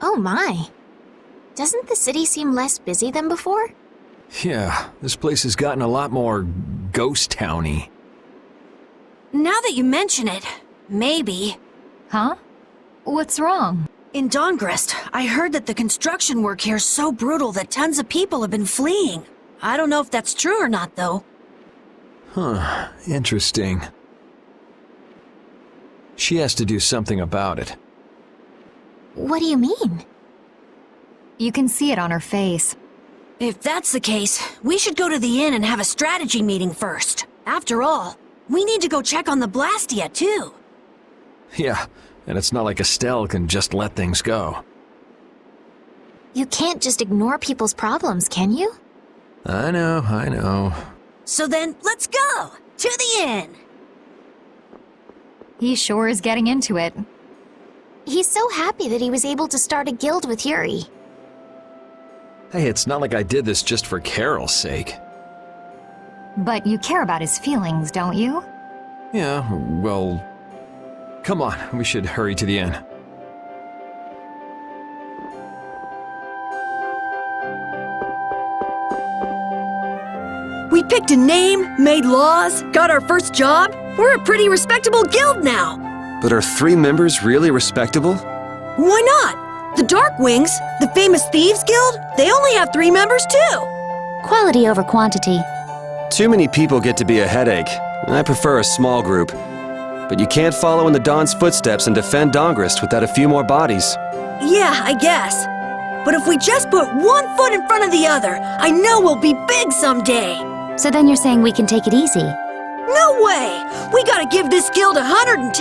Oh my. Doesn't the city seem less busy than before? Yeah, this place has gotten a lot more ghost towny. Now that you mention it, maybe. Huh? What's wrong? In Dawngrest, I heard that the construction work here is so brutal that tons of people have been fleeing. I don't know if that's true or not, though. Huh, interesting. She has to do something about it. What do you mean? You can see it on her face. If that's the case, we should go to the inn and have a strategy meeting first. After all, we need to go check on the Blastia, too. Yeah, and it's not like Estelle can just let things go. You can't just ignore people's problems, can you? I know. So then, let's go! To the inn! He sure is getting into it. He's so happy that he was able to start a guild with Yuri. Hey, it's not like I did this just for Carol's sake. But you care about his feelings, don't you? Yeah, well... Come on, we should hurry to the inn. We picked a name, made laws, got our first job. We're a pretty respectable guild now. But are 3 members really respectable? Why not? The Darkwings, the famous thieves guild, they only have 3 members too. Quality over quantity. Too many people get to be a headache. I prefer a small group. But you can't follow in the Dawn's footsteps and defend Dawngrest without a few more bodies. Yeah, I guess. But if we just put one foot in front of the other, I know we'll be big someday. So then you're saying we can take it easy? No way! We gotta give this guild 110%!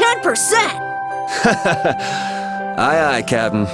Aye, aye, Captain.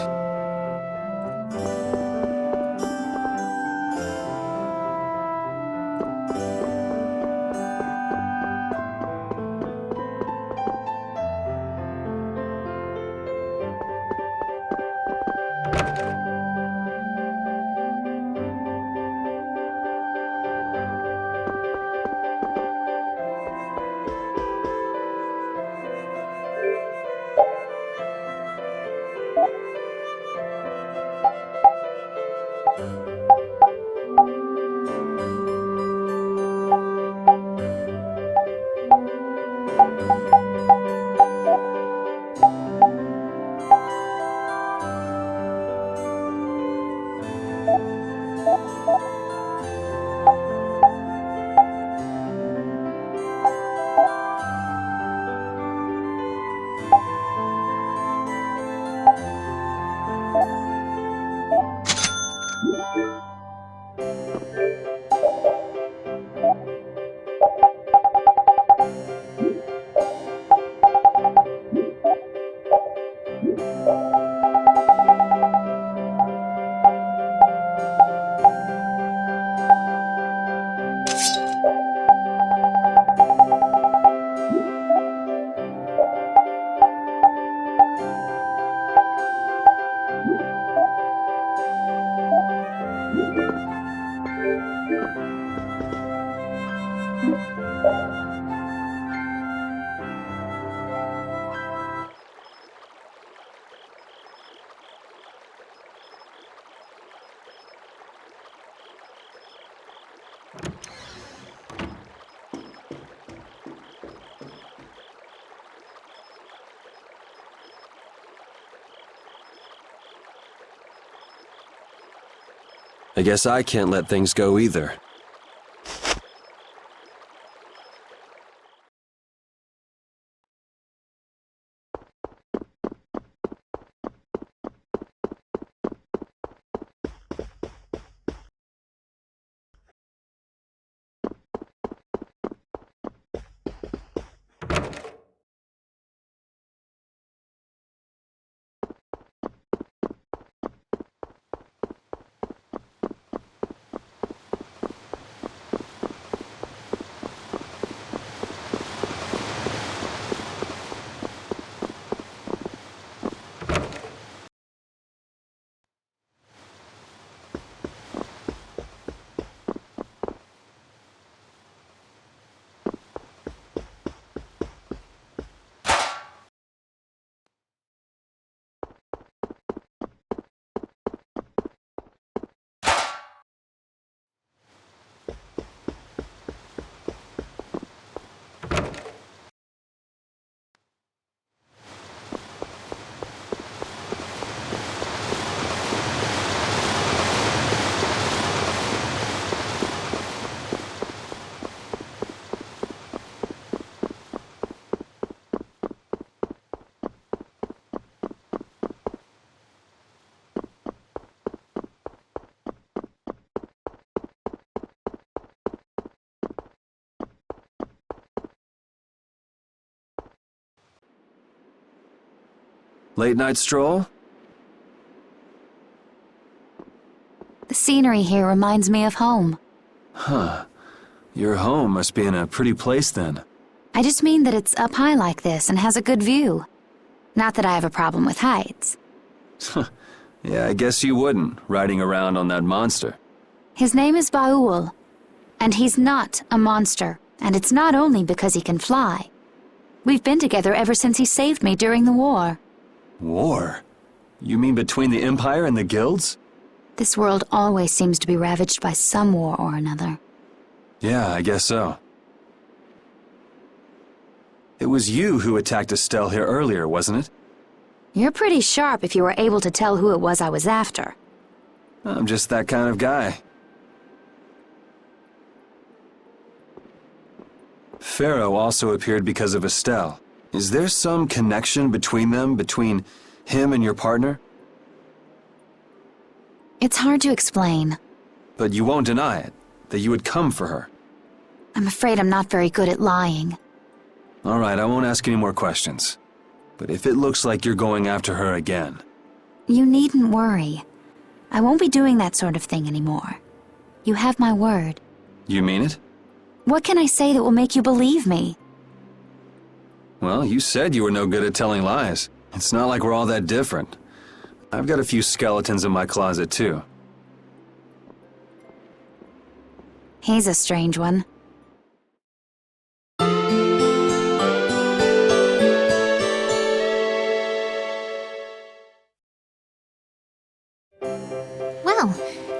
I guess I can't let things go either. Late night stroll? The scenery here reminds me of home. Huh. Your home must be in a pretty place then. I just mean that it's up high like this and has a good view. Not that I have a problem with heights. Yeah, I guess you wouldn't, riding around on that monster. His name is Baul, and he's not a monster, and it's not only because he can fly. We've been together ever since he saved me during the war. War? You mean between the Empire and the guilds? This world always seems to be ravaged by some war or another. Yeah, I guess so. It was you who attacked Estelle here earlier, wasn't it? You're pretty sharp if you were able to tell who it was I was after. I'm just that kind of guy. Pharaoh also appeared because of Estelle. Is there some connection between them, between him and your partner? It's hard to explain. But you won't deny it, that you would come for her. I'm afraid I'm not very good at lying. All right, I won't ask any more questions. But if it looks like you're going after her again... You needn't worry. I won't be doing that sort of thing anymore. You have my word. You mean it? What can I say that will make you believe me? Well, you said you were no good at telling lies. It's not like we're all that different. I've got a few skeletons in my closet, too. He's a strange one. Well,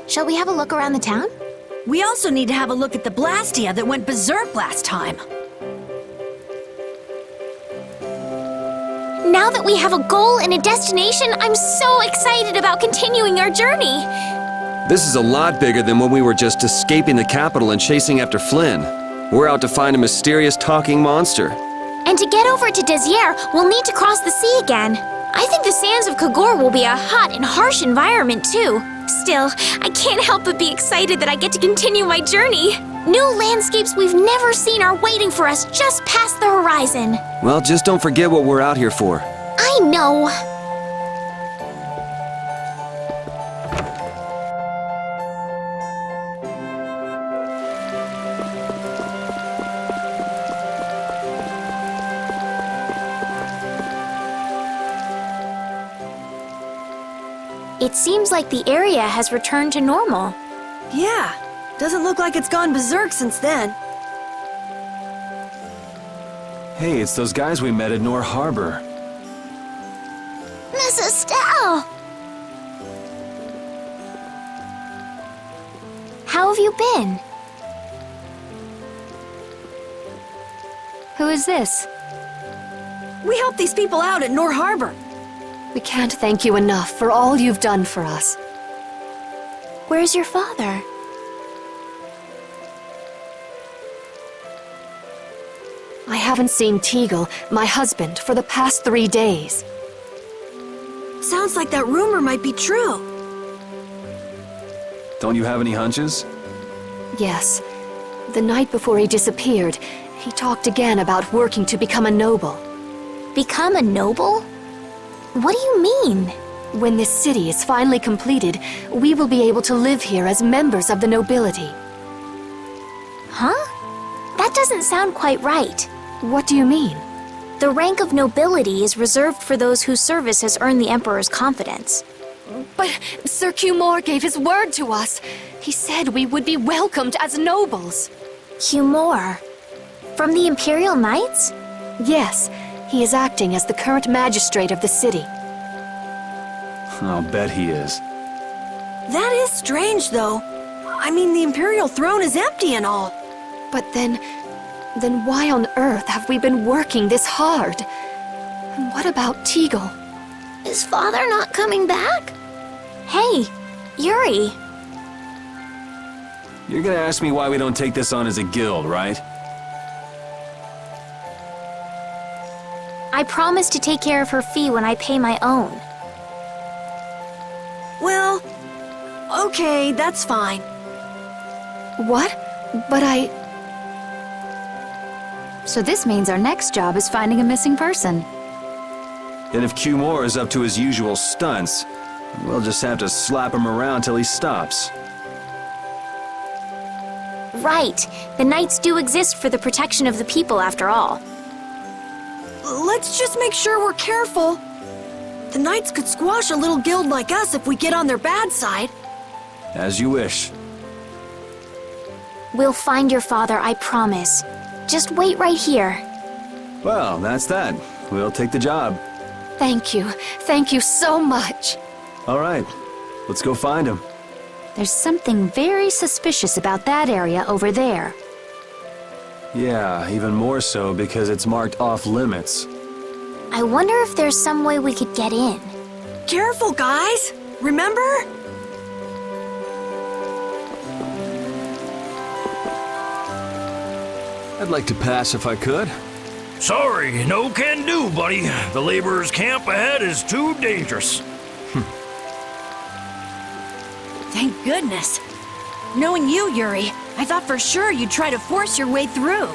shall we have a look around the town? We also need to have a look at the Blastia that went berserk last time. Now that we have a goal and a destination, I'm so excited about continuing our journey. This is a lot bigger than when we were just escaping the capital and chasing after Flynn. We're out to find a mysterious talking monster. And to get over to Desier, we'll need to cross the sea again. I think the sands of Kagor will be a hot and harsh environment, too. Still, I can't help but be excited that I get to continue my journey. New landscapes we've never seen are waiting for us just past the horizon. Well, just don't forget what we're out here for. I know. It seems like the area has returned to normal. Yeah, doesn't look like it's gone berserk since then. Hey, it's those guys we met at Nor Harbor. Miss Estelle! How have you been? Who is this? We helped these people out at Nor Harbor. We can't thank you enough for all you've done for us. Where's your father? I haven't seen Teagle, my husband, for the past 3 days. Sounds like that rumor might be true. Don't you have any hunches? Yes. The night before he disappeared, he talked again about working to become a noble. Become a noble? What do you mean? When this city is finally completed, we will be able to live here as members of the nobility. Huh? That doesn't sound quite right. What do you mean? The rank of nobility is reserved for those whose service has earned the Emperor's confidence. But Sir Cumore gave his word to us. He said we would be welcomed as nobles. Cumore? From the Imperial Knights? Yes, he is acting as the current magistrate of the city. I'll bet he is. That is strange, though. I mean, the Imperial throne is empty and all. But then why on earth have we been working this hard? And what about Teagle? Is father not coming back? Hey, Yuri. You're gonna ask me why we don't take this on as a guild, right? I promise to take care of her fee when I pay my own. Well, okay, that's fine. What? But So this means our next job is finding a missing person. And if Q Moore is up to his usual stunts, we'll just have to slap him around till he stops. Right. The Knights do exist for the protection of the people, after all. Let's just make sure we're careful. The Knights could squash a little guild like us if we get on their bad side. As you wish. We'll find your father, I promise. Just wait right here. Well, that's that. We'll take the job. Thank you. Thank you so much. All right, let's go find him. There's something very suspicious about that area over there. Yeah, even more so because it's marked off limits. I wonder if there's some way we could get in. Careful, guys! Remember? I'd like to pass if I could. Sorry, no can do, buddy. The laborers' camp ahead is too dangerous. Thank goodness. Knowing you, Yuri, I thought for sure you'd try to force your way through.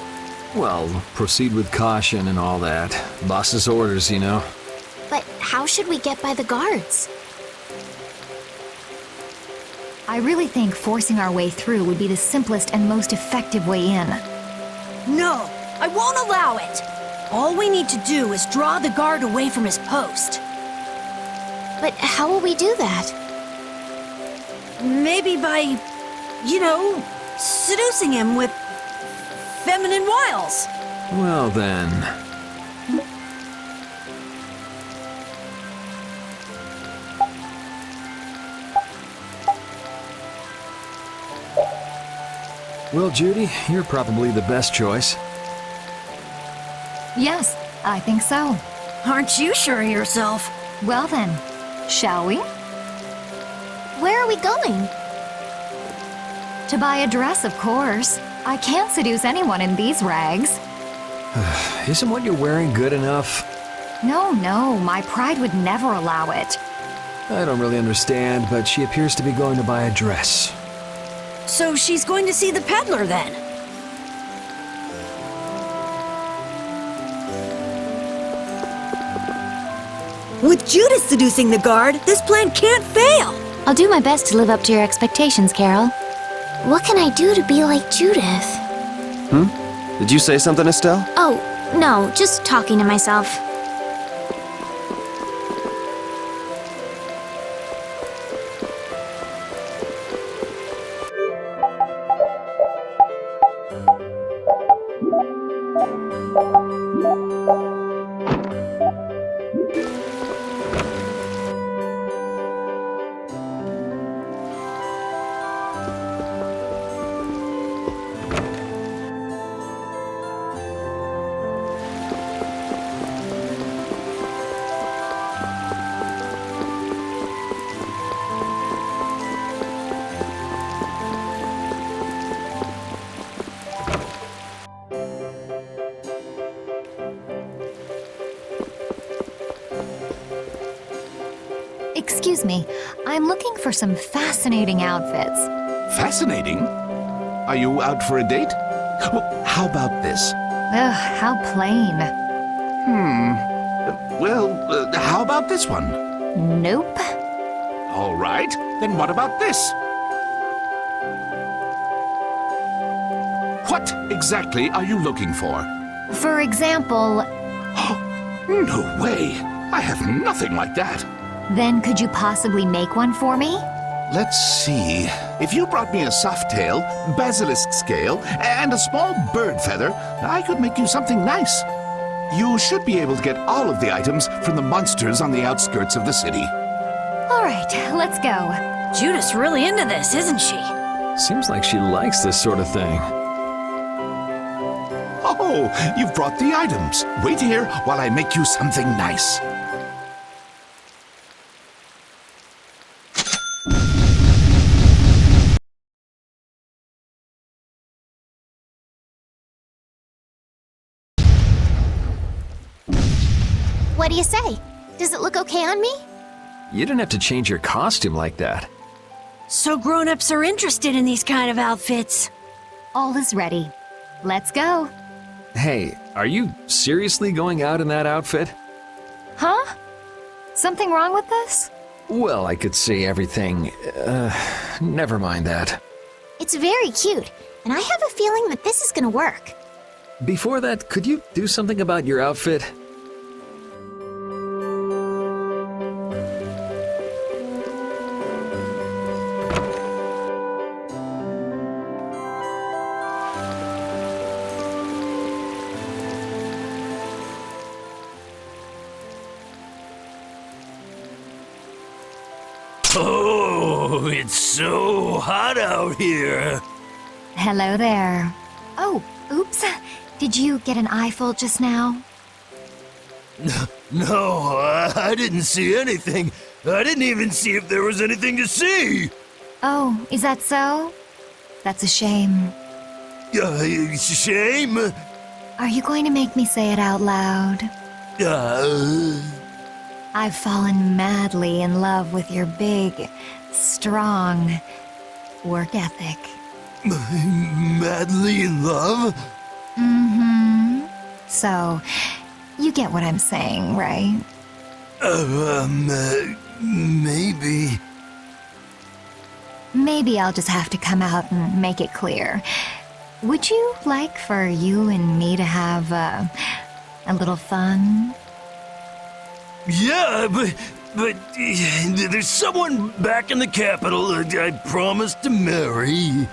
Well, proceed with caution and all that. Boss's orders, you know. But how should we get by the guards? I really think forcing our way through would be the simplest and most effective way in. No, I won't allow it. All we need to do is draw the guard away from his post. But how will we do that? Maybe by, seducing him with feminine wiles. Well then. Well, Judy, you're probably the best choice. Yes, I think so. Aren't you sure of yourself? Well then, shall we? Where are we going? To buy a dress, of course. I can't seduce anyone in these rags. Isn't what you're wearing good enough? No, my pride would never allow it. I don't really understand, but she appears to be going to buy a dress. So she's going to see the peddler then? With Judas seducing the guard, this plan can't fail! I'll do my best to live up to your expectations, Carol. What can I do to be like Judith? Did you say something, Estelle? Oh, no, just talking to myself. Excuse me, I'm looking for some fascinating outfits. Fascinating? Are you out for a date? Well, how about this? Ugh, how plain. Well, how about this one? Nope. All right, then what about this? What exactly are you looking for? For example, No way! I have nothing like that. then could you possibly make one for me? Let's see. If you brought me a soft tail, basilisk scale, and a small bird feather, I could make you something nice. You should be able to get all of the items from the monsters on the outskirts of the city. All right, let's go. Judith's really into this, isn't she? Seems like she likes this sort of thing. Oh, you've brought the items. Wait here while I make you something nice. What do you say? Does it look okay on me? You didn't have to change your costume like that. So grown-ups are interested in these kind of outfits. All is ready. Let's go. Hey, are you seriously going out in that outfit? Huh? Something wrong with this? Well, I could see everything. Never mind that. It's very cute, and I have a feeling that this is gonna work. Before that, could you do something about your outfit? Oh, it's so hot out here. Hello there. Oh, oops. Did you get an eyeful just now? No, I didn't see anything. I didn't even see if there was anything to see. Oh, is that so? That's a shame. It's a shame. Are you going to make me say it out loud? I've fallen madly in love with your big, strong work ethic. Madly in love? Mm-hmm. So, you get what I'm saying, right? Maybe. Maybe I'll just have to come out and make it clear. Would you like for you and me to have, a little fun? Yeah, but there's someone back in the capital I promised to marry.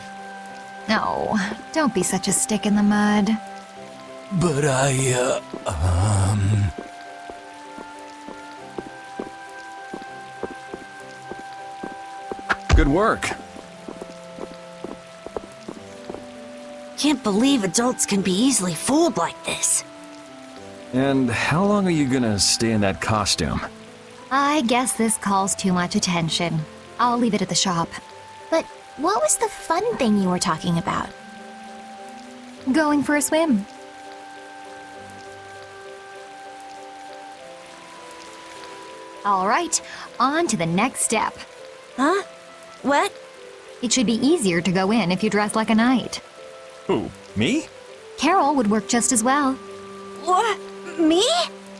No, don't be such a stick in the mud. But Good work. Can't believe adults can be easily fooled like this. And how long are you gonna stay in that costume? I guess this calls too much attention. I'll leave it at the shop. But what was the fun thing you were talking about? Going for a swim. All right, on to the next step. Huh? What? It should be easier to go in if you dress like a knight. Who, me? Carol would work just as well. What? Me?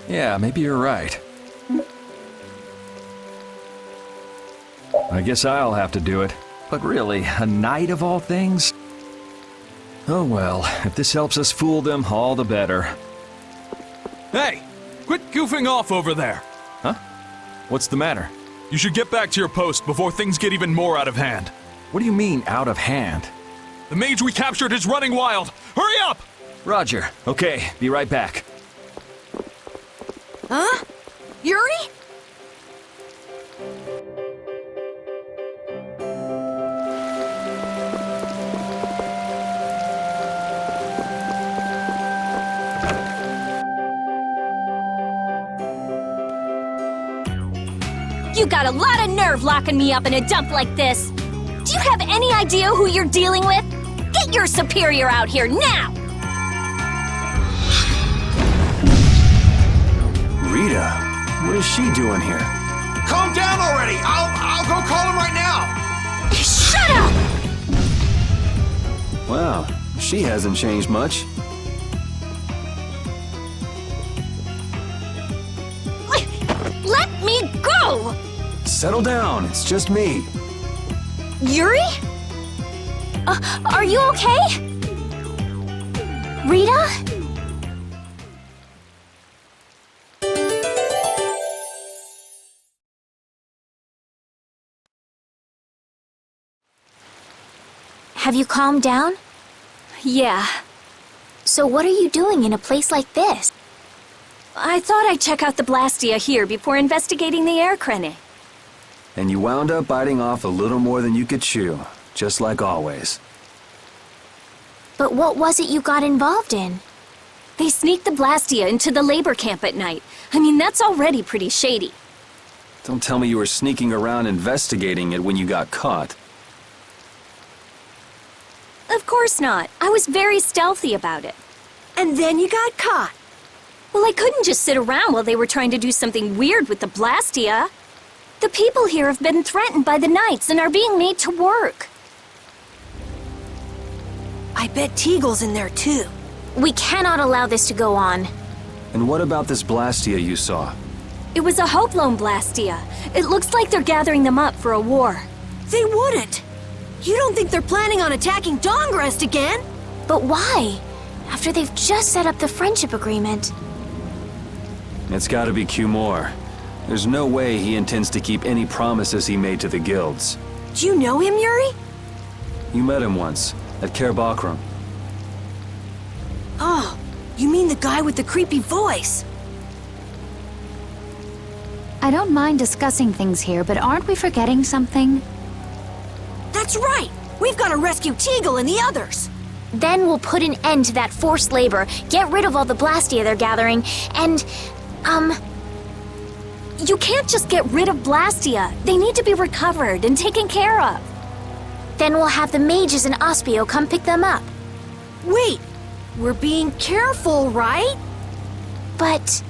Yeah, maybe you're right. I guess I'll have to do it. But really, a knight of all things? Oh well, if this helps us fool them, all the better. Hey! Quit goofing off over there! Huh? What's the matter? You should get back to your post before things get even more out of hand. What do you mean, out of hand? The mage we captured is running wild! Hurry up! Roger. Okay, be right back. Huh? Yuri? You got a lot of nerve locking me up in a dump like this. Do you have any idea who you're dealing with? Get your superior out here now! Rita, what is she doing here? Calm down already. I'll go call him right now. Shut up! Wow, she hasn't changed much. Let me go! Settle down, it's just me. Yuri? Are you okay? Rita? Have you calmed down? Yeah. So what are you doing in a place like this? I thought I'd check out the Blastia here before investigating the air crenny. And you wound up biting off a little more than you could chew, just like always. But what was it you got involved in? They sneaked the Blastia into the labor camp at night. I mean, that's already pretty shady. Don't tell me you were sneaking around investigating it when you got caught. Of course not. I was very stealthy about it. And then you got caught. Well, I couldn't just sit around while they were trying to do something weird with the Blastia. The people here have been threatened by the Knights and are being made to work. I bet Teagle's in there too. We cannot allow this to go on. And what about this Blastia you saw? It was a Hoplone Blastia. It looks like they're gathering them up for a war. They wouldn't! You don't think they're planning on attacking Dongrest again? But why? After they've just set up the friendship agreement. It's gotta be Cumore. There's no way he intends to keep any promises he made to the guilds. Do you know him, Yuri? You met him once, at Cair Bakram. Oh, you mean the guy with the creepy voice? I don't mind discussing things here, but aren't we forgetting something? That's right! We've got to rescue Teagle and the others! Then we'll put an end to that forced labor, get rid of all the Blastia they're gathering, and, You can't just get rid of Blastia. They need to be recovered and taken care of. then we'll have the mages and Ospio come pick them up. Wait! We're being careful, right? But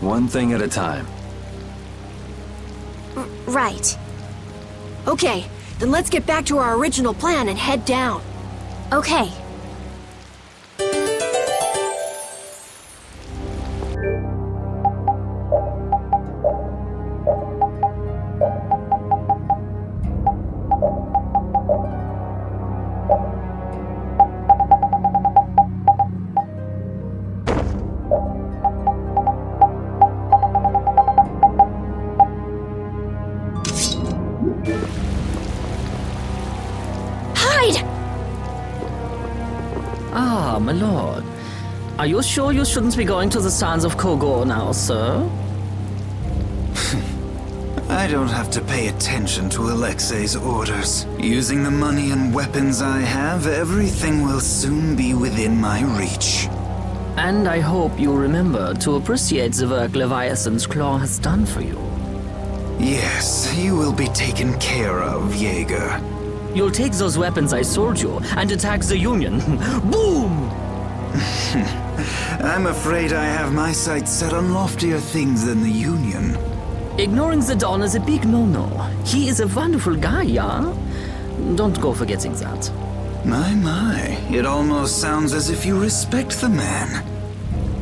One thing at a time. right. Okay, then let's get back to our original plan and head down. Okay. Hide! Ah, my lord. Are you sure you shouldn't be going to the sands of Kogor now, sir? I don't have to pay attention to Alexei's orders. Using the money and weapons I have, everything will soon be within my reach. And I hope you remember to appreciate the work Leviathan's Claw has done for you. Yes, you will be taken care of, Jaeger. You'll take those weapons I sold you and attack the Union. Boom! I'm afraid I have my sights set on loftier things than the Union. Ignoring the Don is a big no-no. He is a wonderful guy, yeah? Don't go forgetting that. My, it almost sounds as if you respect the man.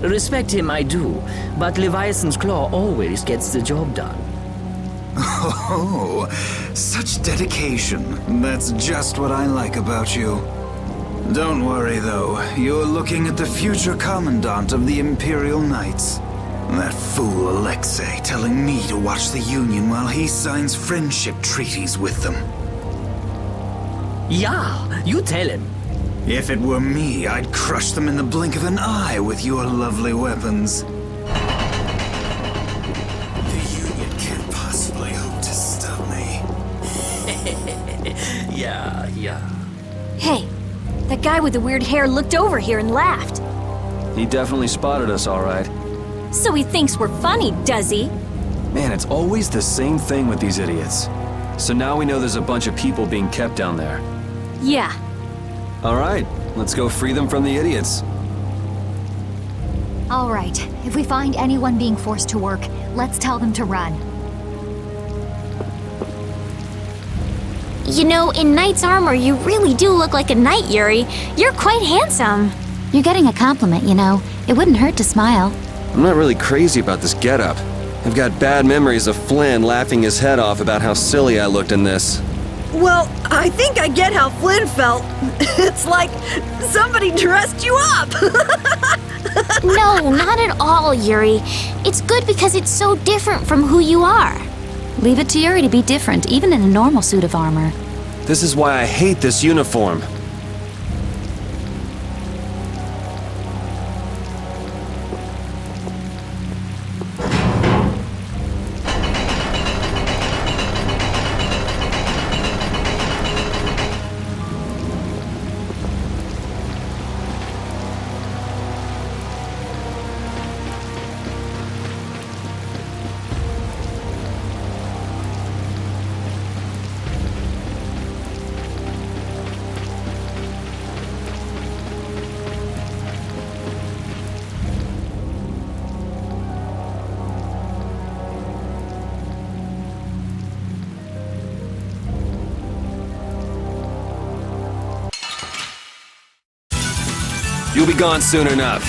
Respect him I do, but Leviathan's Claw always gets the job done. Oh, such dedication. That's just what I like about you. Don't worry, though. You're looking at the future Commandant of the Imperial Knights. That fool Alexei telling me to watch the Union while he signs friendship treaties with them. Yeah, you tell him. If it were me, I'd crush them in the blink of an eye with your lovely weapons. Yeah. Hey, that guy with the weird hair looked over here and laughed. He definitely spotted us, all right. So he thinks we're funny, does he? Man, it's always the same thing with these idiots. So now we know there's a bunch of people being kept down there. Yeah. All right, let's go free them from the idiots. All right, if we find anyone being forced to work, let's tell them to run. You know, in knight's armor, you really do look like a knight, Yuri. You're quite handsome. You're getting a compliment, you know. It wouldn't hurt to smile. I'm not really crazy about this getup. I've got bad memories of Flynn laughing his head off about how silly I looked in this. Well, I think I get how Flynn felt. It's like somebody dressed you up. No, not at all, Yuri. It's good because it's so different from who you are. Leave it to Yuri to be different, even in a normal suit of armor. This is why I hate this uniform. You'll be gone soon enough.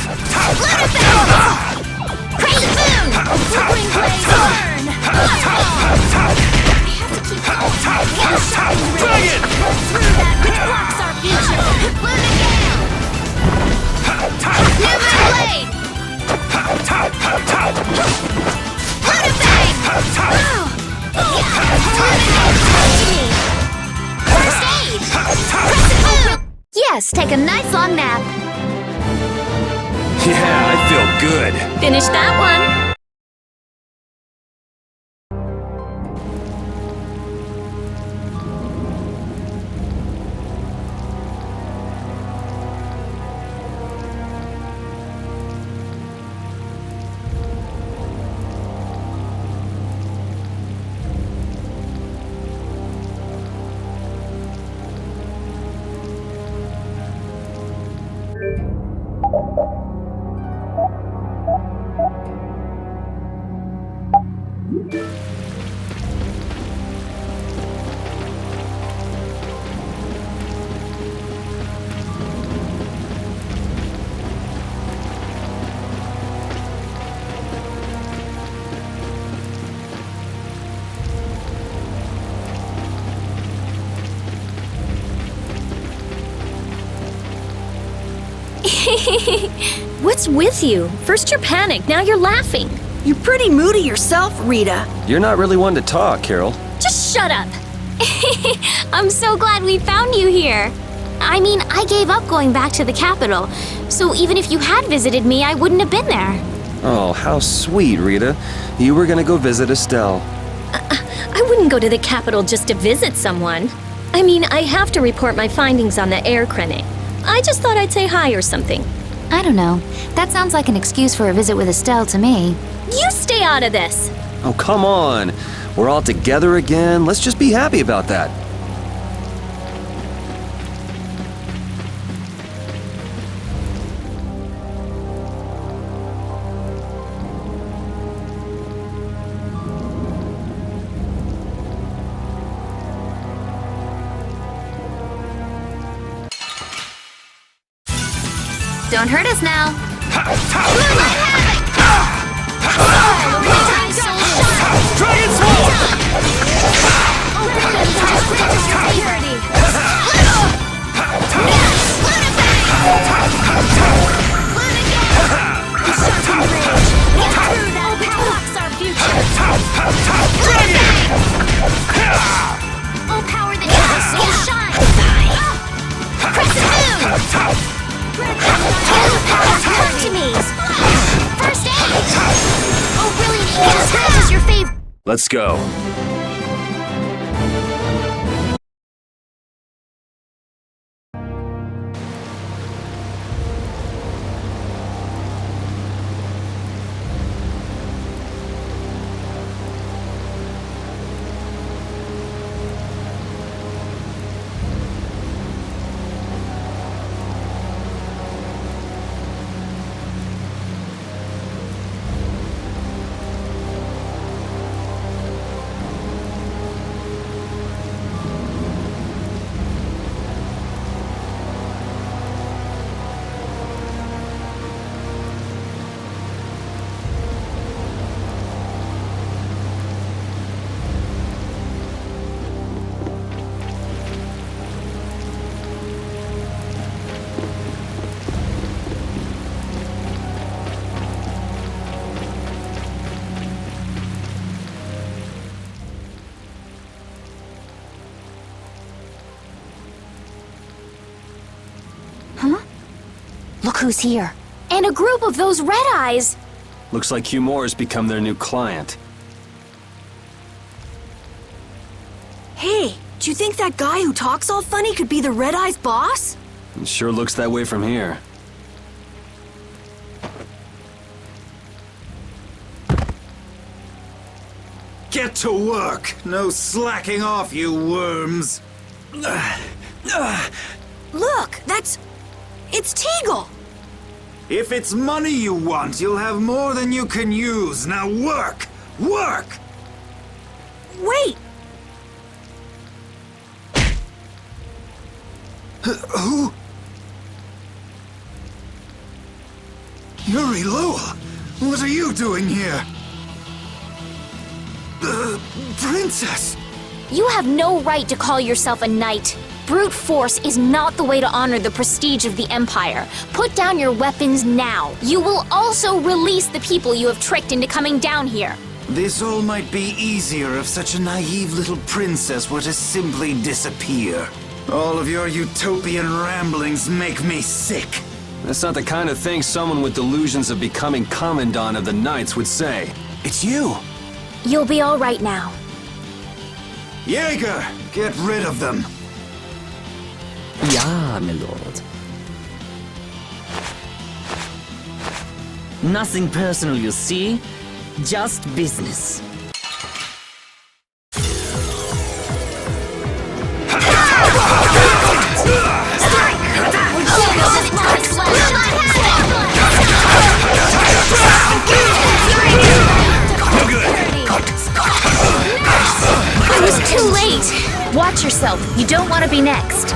Crazy moon! Flickering blaze, burn! I have to keep going. Bring it! Through that which blocks our future. Lunar gale! New moon blade! Lunar bang! First aid! Crescent moon! Yes, take a nice long nap. Yeah, I feel good. Finish that one. What's with you? First you're panicked, now you're laughing. You're pretty moody yourself, Rita. You're not really one to talk, Carol. Just shut up. I'm so glad we found you here. I mean, I gave up going back to the capital, so even if you had visited me, I wouldn't have been there. Oh, how sweet, Rita. You were gonna go visit Estelle. I wouldn't go to the capital just to visit someone. I mean, I have to report my findings on the air clinic. I just thought I'd say hi or something. I don't know. That sounds like an excuse for a visit with Estelle to me. You stay out of this! Oh, come on. We're all together again. Let's just be happy about that. Don't hurt us now. Dragon Sword! Oh, power that casts soul shine! Crescent moon! Come to me! First aid! Oh, brilliant ink scratches your favorite. Let's go. Look who's here. And a group of those red eyes. Looks like Hugh Moore's become their new client. Hey, do you think that guy who talks all funny could be the Red Eye's boss? It sure looks that way from here. Get to work! No slacking off, you worms! Look, it's Teagle! If it's money you want, you'll have more than you can use. Now work! Work! Wait! Who? Yuri Lowell! What are you doing here? Princess! You have no right to call yourself a knight. Brute force is not the way to honor the prestige of the Empire. Put down your weapons now. You will also release the people you have tricked into coming down here. This all might be easier if such a naive little princess were to simply disappear. All of your utopian ramblings make me sick. That's not the kind of thing someone with delusions of becoming Commandant of the Knights would say. It's you! You'll be all right now. Jaeger! Get rid of them! Ja, my lord. Nothing personal, you see? Just business. I was too late. Watch yourself. You don't want to be next.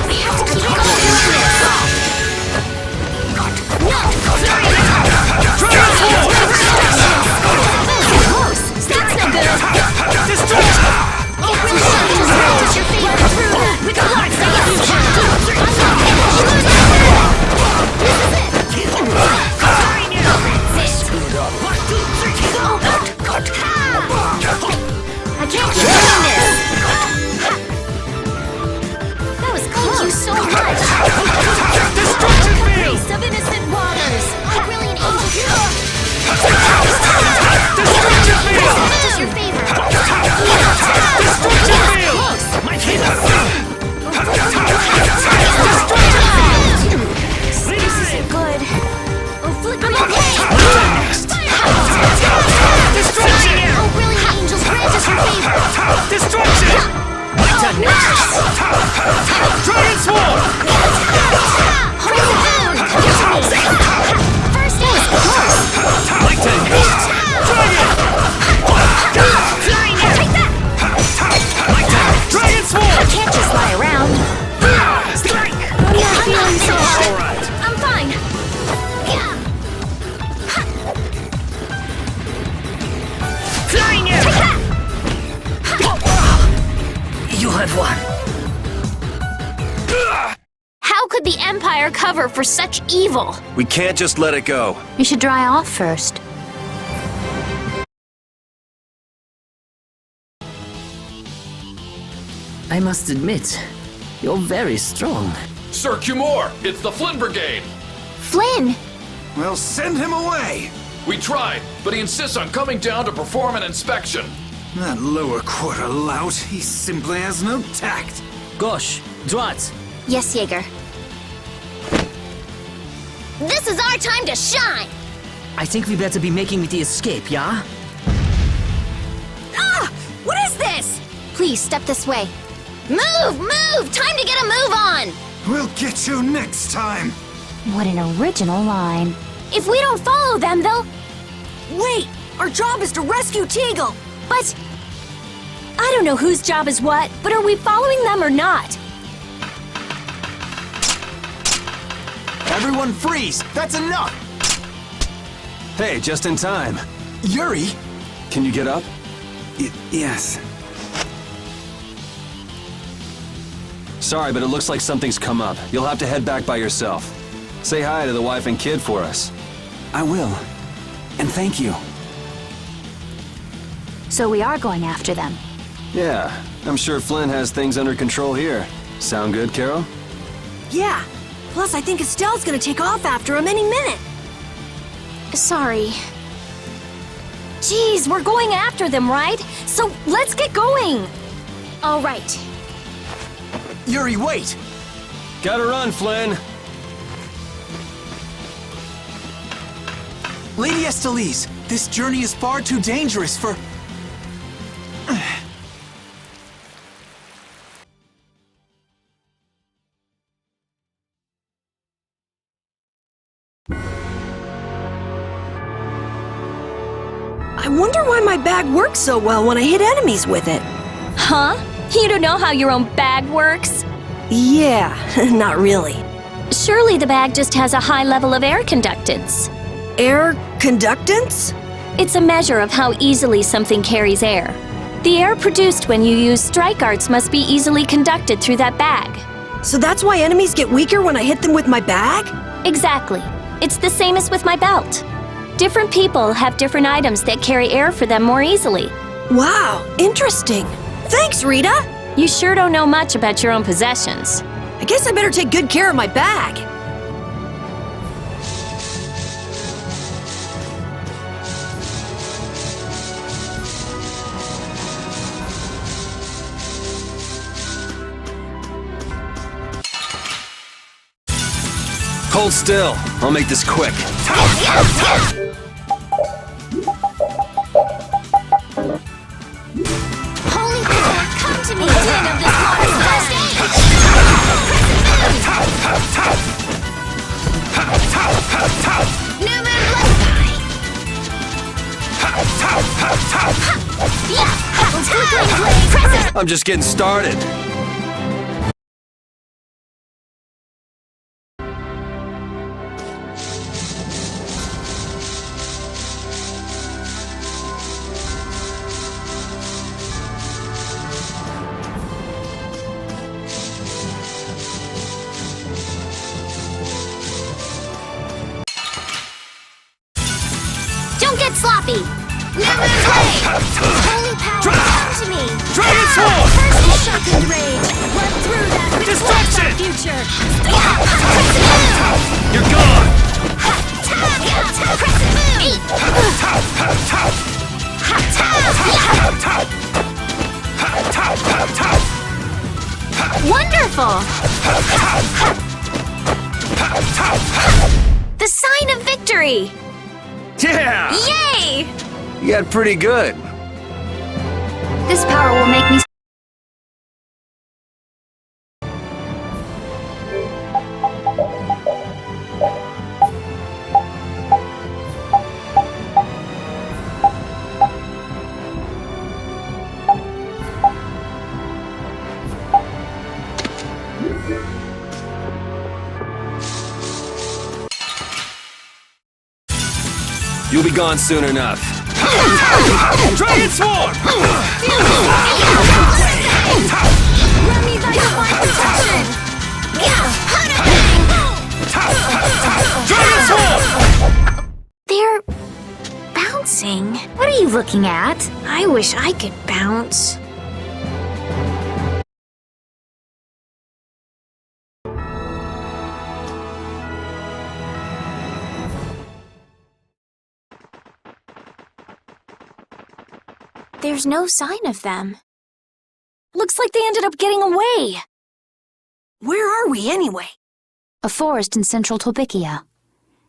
We have to keep That's no good. I can't keep doing this. That was close. Thank you so much. Destruction field! Priest of innocent waters. Oh, brilliant angel. Destruction field! What is your favor? Destruction field! My This isn't good. Oh, flip me away. Destruction! Oh, brilliant angels, grant us your favor. Destruction! My turn next! Dragon Swarm! First aid, close. My turn next! Dragon! Take that. My turn! Dragon Swarm! I can't just lie around. Strike! I'm not feeling so hot. All right. I'm fine. Flying Take that. You have won. How could the Empire cover for such evil? We can't just let it go. You should dry off first. I must admit, you're very strong. Sir Cumore, it's the Flynn Brigade. Flynn! Well, send him away! We tried, but he insists on coming down to perform an inspection. That lower quarter lout, he simply has no tact. Gosh, droite. Yes, Jaeger. This is our time to shine! I think we better be making the escape, yeah? Ah! What is this? Please, step this way. Move! Move! Time to get a move on! We'll get you next time! What an original line. If we don't follow them, they'll... Wait! Our job is to rescue Teagle! But... I don't know whose job is what, but are we following them or not? Everyone freeze! That's enough! Hey, just in time. Yuri! Can you get up? Yes. Sorry, but it looks like something's come up. You'll have to head back by yourself. Say hi to the wife and kid for us. I will. And thank you. So we are going after them. Yeah, I'm sure Flynn has things under control here. Sound good, Carol? Yeah. Plus, I think Estelle's gonna take off after him any minute. Sorry. Geez, we're going after them, right? So let's get going! All right. Yuri, wait! Gotta run, Flynn! Lady Estellise, this journey is far too dangerous for... I wonder why my bag works so well when I hit enemies with it. Huh? You don't know how your own bag works? Yeah, not really. Surely the bag just has a high level of air conductance. Air conductance? It's a measure of how easily something carries air. The air produced when you use strike arts must be easily conducted through that bag. So that's why enemies get weaker when I hit them with my bag? Exactly. It's the same as with my belt. Different people have different items that carry air for them more easily. Wow, interesting. Thanks, Rita! You sure don't know much about your own possessions. I guess I better take good care of my bag. Hold still. I'll make this quick. Holy power, come to me, demon of this water's first age! New moon blood sky! I'm just getting started. Don't get sloppy! New moon blade! Holy power, come to me! Dragon Sword! First shocking rage! Run through that which blocks our future! You're gone! Wonderful! The sign of victory! Yeah! Yay! You got pretty good. This power will make me... You'll be gone soon enough. Dragon Sword! Run me thy divine protection! Dragon Sword! They're bouncing. What are you looking at? I wish I could bounce. There's no sign of them. Looks like they ended up getting away. Where are we anyway? A forest in central Tolbikia.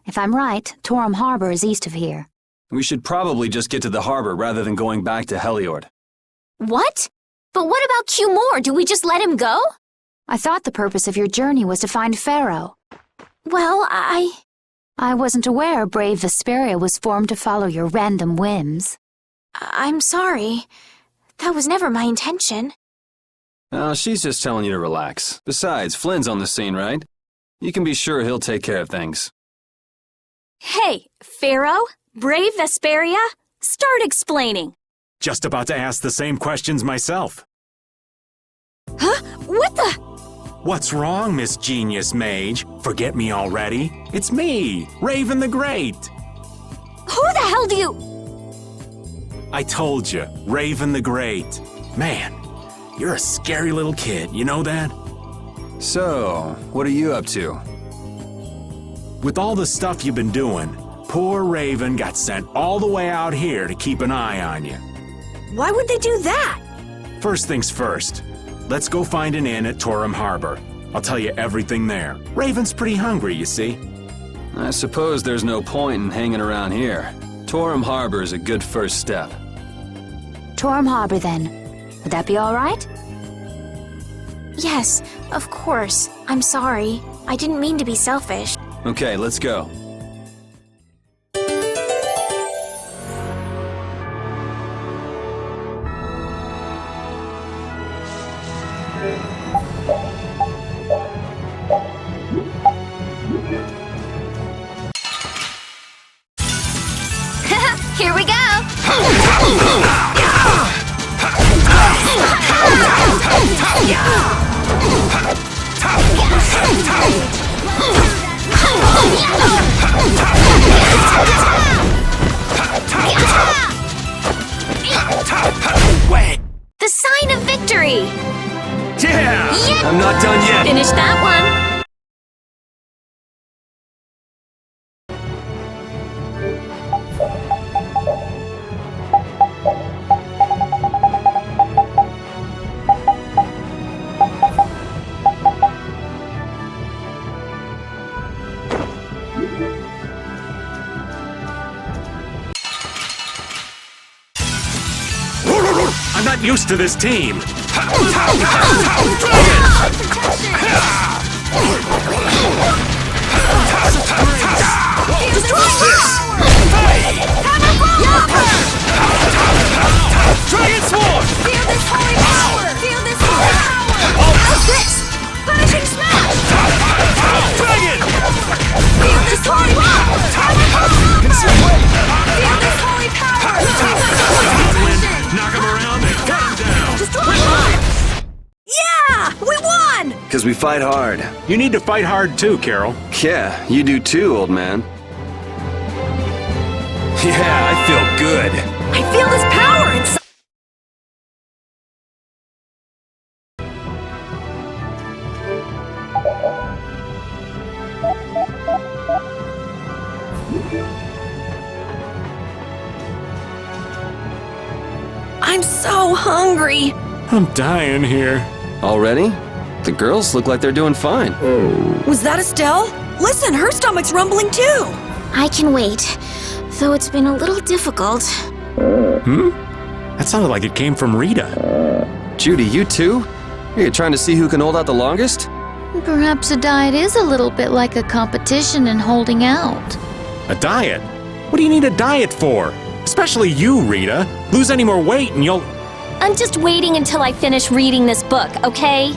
If I'm right, Torum Harbor is east of here. We should probably just get to the harbor rather than going back to Heliord. What? But what about Q-More? Do we just let him go? I thought the purpose of your journey was to find Pharaoh. Well, I wasn't aware brave Vesperia was formed to follow your random whims. I'm sorry. That was never my intention. She's just telling you to relax. Besides, Flynn's on the scene, right? You can be sure he'll take care of things. Hey, Pharaoh? Brave Vesperia? Start explaining. Just about to ask the same questions myself. Huh? What the? What's wrong, Miss Genius Mage? Forget me already? It's me, Raven the Great. Who the hell do you... I told you, Raven the Great. Man, you're a scary little kid, you know that? So, what are you up to? With all the stuff you've been doing, poor Raven got sent all the way out here to keep an eye on you. Why would they do that? First things first, let's go find an inn at Torum Harbor. I'll tell you everything there. Raven's pretty hungry, you see. I suppose there's no point in hanging around here. Torum Harbor is a good first step. Torum Harbor, then. Would that be all right? Yes, of course. I'm sorry. I didn't mean to be selfish. Okay, let's go. Here we go! The sign of victory! Yeah! Yeah! I'm not done yet. Finish that one! I'm not used to this team. Dragon Sword! Feel this holy power! Feel this holy power! What's this? Punishing smash! Dragon! Feel this holy power! Feel this holy power! Knock him around and cut him down. Destroy him! Yeah! We won! Because we fight hard. You need to fight hard too, Carol. Yeah, you do too, old man. Yeah, I feel good. I feel this power inside. I'm so hungry. I'm dying here. Already? The girls look like they're doing fine. Was that Estelle? Listen, her stomach's rumbling too. I can wait, though it's been a little difficult. That sounded like it came from Rita. Judy, you too? Are you trying to see who can hold out the longest? Perhaps a diet is a little bit like a competition in holding out. A diet? What do you need a diet for? Especially you, Rita. Lose any more weight and you'll... I'm just waiting until I finish reading this book, okay?